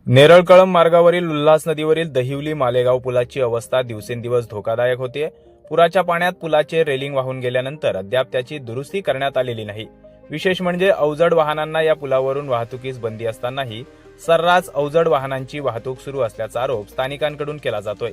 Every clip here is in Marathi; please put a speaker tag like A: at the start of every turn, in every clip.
A: नेरळ कळंब मार्गावरील उल्हास नदीवरील दहिवली मालेगाव पुलाची अवस्था दिवसेंदिवस धोकादायक होतीये। पुराच्या पाण्यात पुलाचे रेलिंग वाहून गेल्यानंतर अद्याप त्याची दुरुस्ती करण्यात आलेली नाही। विशेष म्हणजे अवजड वाहनांना या पुलावरून वाहतुकीस बंदी असतानाही सर्रास अवजड वाहनांची वाहतूक सुरू असल्याचा आरोप स्थानिकांकडून केला जातोय।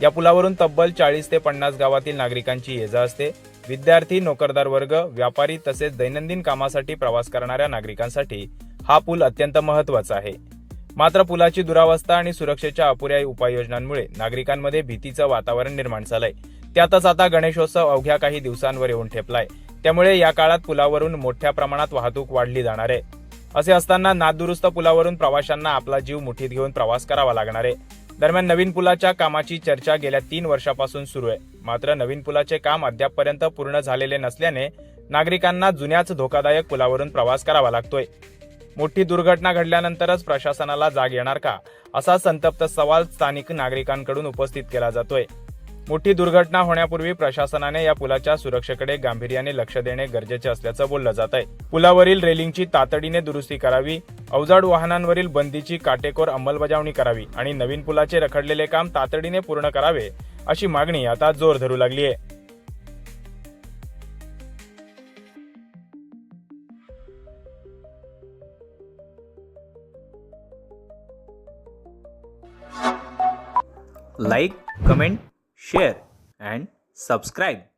A: या पुलावरून तब्बल 40 ते 50 गावातील नागरिकांची ये-जा असते। विद्यार्थी, नोकरदार वर्ग, व्यापारी तसेच दैनंदिन कामासाठी प्रवास करणाऱ्या नागरिकांसाठी हा पूल अत्यंत महत्त्वाचा आहे। मात्र पुलाची दुरावस्था आणि सुरक्षेच्या अपुऱ्या उपाययोजनांमुळे नागरिकांमध्ये भीतीचं वातावरण निर्माण झालंय। त्यातच आता गणेशोत्सव अवघ्या काही दिवसांवर येऊन ठेपलाय। त्यामुळे या काळात पुलावरून मोठ्या प्रमाणात वाहतूक वाढली जाणार आहे। असे असताना नादुरुस्त पुलावरून प्रवाशांना आपला जीव मुठीत घेऊन प्रवास करावा लागणार आहे। दरम्यान नवीन पुलाच्या कामाची चर्चा गेल्या 3 वर्षापासून सुरू आहे। मात्र नवीन पुलाचे काम अद्यापपर्यंत पूर्ण झालेले नसल्याने नागरिकांना जुन्याच धोकादायक पुलावरून प्रवास करावा लागतोय। मोठी दुर्घटना घडल्यानंतरच प्रशासनाला जाग येणार का, असा संतप्त सवाल स्थानिक नागरिकांकडून उपस्थित केला जातोय। मोठी दुर्घटना होण्यापूर्वी प्रशासनाने या पुलाच्या सुरक्षेकडे गांभीर्याने लक्ष देणे गरजेचे असल्याचं बोललं जात आहे। पुलावरील रेलिंगची तातडीने दुरुस्ती करावी, अवजड वाहनांवरील बंदीची काटेकोर अंमलबजावणी करावी आणि नवीन पुलाचे रखडलेले काम तातडीने पूर्ण करावे, अशी मागणी आता जोर धरू लागली आहे।
B: Like, comment, share and subscribe.